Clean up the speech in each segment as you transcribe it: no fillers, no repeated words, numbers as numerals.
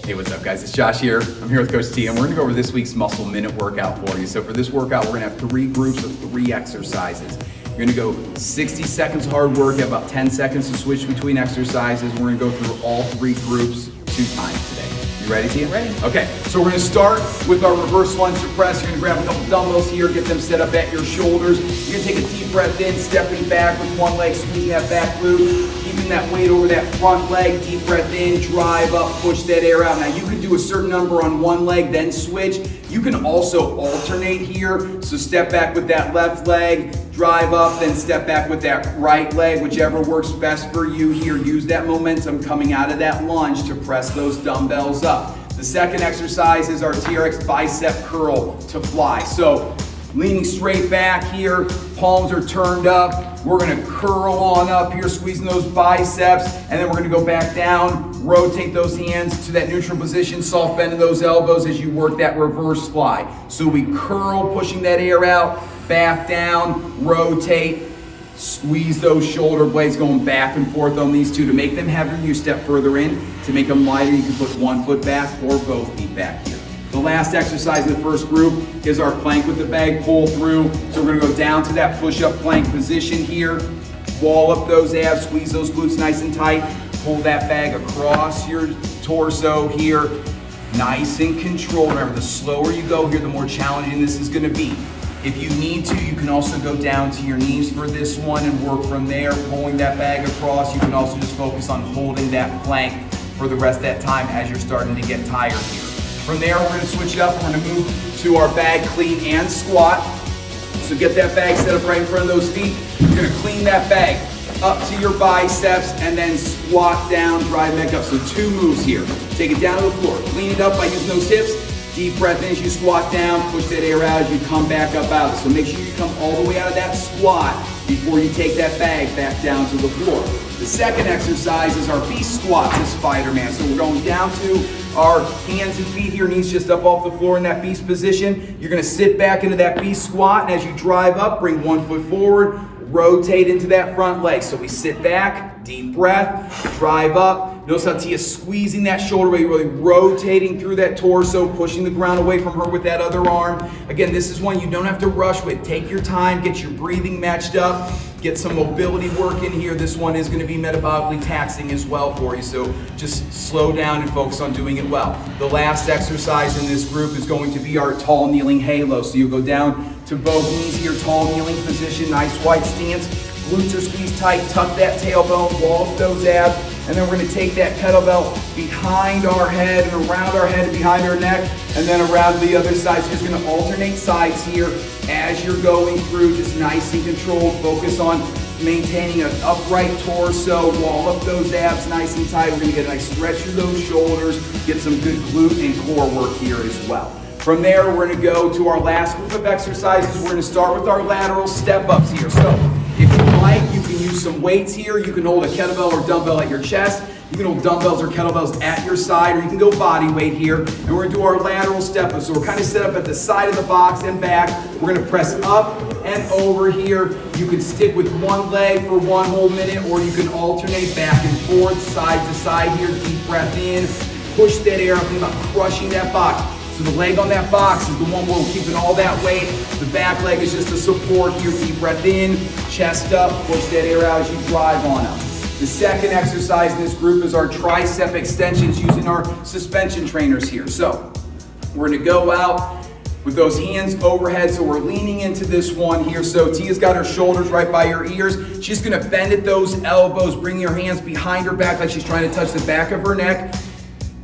Hey, what's up guys? It's Josh here. I'm here with Coach T and we're gonna go over this week's muscle minute workout for you. So for this workout, we're gonna have 3 groups of 3 exercises. You're gonna go 60 seconds hard work, you have about 10 seconds to switch between exercises. We're gonna go through all 3 groups 2 times today. You ready, Tia? Ready. Okay, so we're gonna start with our reverse lunge to press. You're gonna grab a couple dumbbells here, get them set up at your shoulders. You're gonna take a deep breath in, stepping back with one leg, squeezing that back glute, keeping that weight over that front leg, deep breath in, drive up, push that air out. Now you can do a certain number on one leg, then switch. You can also alternate here. So step back with that left leg, drive up, then step back with that right leg, whichever works best for you here. Use that momentum coming out of that lunge to press those dumbbells up. The second exercise is our TRX Bicep Curl to fly. So leaning straight back here, palms are turned up. We're gonna curl on up here, squeezing those biceps, and then we're gonna go back down, rotate those hands to that neutral position, soft bend in those elbows as you work that reverse fly. So we curl, pushing that air out, back down, rotate, squeeze those shoulder blades, going back and forth on these two. To make them heavier, you step further in. To make them lighter, you can put one foot back or both feet back here. The last exercise in the first group is our plank with the bag pull through. So we're gonna go down to that push-up plank position here, wall up those abs, squeeze those glutes nice and tight, pull that bag across your torso here, nice and controlled. Remember, the slower you go here, the more challenging this is gonna be. If you need to, you can also go down to your knees for this one and work from there, pulling that bag across. You can also just focus on holding that plank for the rest of that time as you're starting to get tired here. From there, we're gonna switch it up. We're gonna move to our bag clean and squat. So get that bag set up right in front of those feet. You're gonna clean that bag up to your biceps and then squat down, drive back up. So 2 moves here. Take it down to the floor. Clean it up by using those hips. Deep breath in as you squat down, push that air out as you come back up out. So make sure you come all the way out of that squat before you take that bag back down to the floor. The second exercise is our beast squat to Spiderman. So we're going down to our hands and feet here, knees just up off the floor in that beast position. You're gonna sit back into that beast squat, and as you drive up, bring one foot forward, rotate into that front leg. So we sit back, deep breath, drive up. Notice how Tia's squeezing that shoulder blade, really rotating through that torso, pushing the ground away from her with that other arm. Again, this is one you don't have to rush with. Take your time, get your breathing matched up, get some mobility work in here. This one is gonna be metabolically taxing as well for you, so just slow down and focus on doing it well. The last exercise in this group is going to be our tall kneeling halo. So you go down to both knees here, tall kneeling position, nice wide stance. Glutes are squeezed tight, tuck that tailbone, wall up those abs, and then we're gonna take that kettlebell behind our head and around our head and behind our neck, and then around the other side. So you're just gonna alternate sides here as you're going through, just nice and controlled. Focus on maintaining an upright torso, wall up those abs nice and tight. We're gonna get a nice stretch through those shoulders, get some good glute and core work here as well. From there, we're gonna go to our last group of exercises. We're gonna start with our lateral step-ups here. So if you like, you can use some weights here. You can hold a kettlebell or dumbbell at your chest. You can hold dumbbells or kettlebells at your side, or you can go body weight here. And we're gonna do our lateral step-ups. So we're kind of set up at the side of the box and back. We're gonna press up and over here. You can stick with one leg for 1 whole minute, or you can alternate back and forth, side to side here. Deep breath in, push that air up, think about crushing that box. So the leg on that box is the one where we're keeping all that weight. The back leg is just a support here. Deep breath in, chest up, push that air out as you drive on up. The second exercise in this group is our tricep extensions using our suspension trainers here. So we're gonna go out with those hands overhead. So we're leaning into this one here. So Tia's got her shoulders right by her ears. She's gonna bend at those elbows, bring your hands behind her back like she's trying to touch the back of her neck.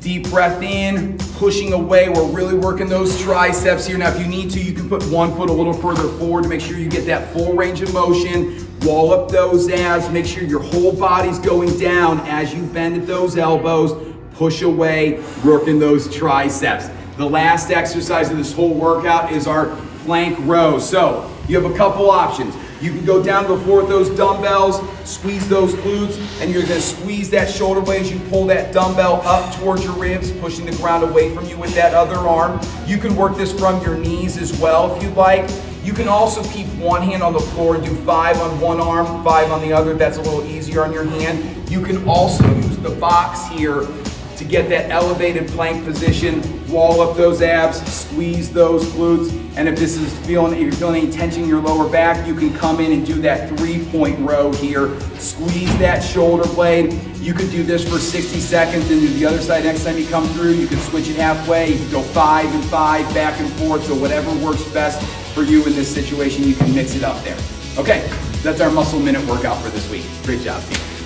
Deep breath in, pushing away. We're really working those triceps here. Now, if you need to, you can put one foot a little further forward to make sure you get that full range of motion. Wall up those abs. Make sure your whole body's going down as you bend at those elbows. Push away, working those triceps. The last exercise of this whole workout is our plank row. So you have a couple options. You can go down to the floor with those dumbbells, squeeze those glutes, and you're gonna squeeze that shoulder blade as you pull that dumbbell up towards your ribs, pushing the ground away from you with that other arm. You can work this from your knees as well if you'd like. You can also keep one hand on the floor and do 5 on one arm, 5 on the other. That's a little easier on your hand. You can also use the box here to get that elevated plank position, wall up those abs, squeeze those glutes. And if you're feeling any tension in your lower back, you can come in and do that 3-point row here. Squeeze that shoulder blade. You could do this for 60 seconds and do the other side next time you come through. You can switch it halfway. You can go 5 and 5, back and forth. So whatever works best for you in this situation, you can mix it up there. Okay, that's our muscle minute workout for this week. Great job, team.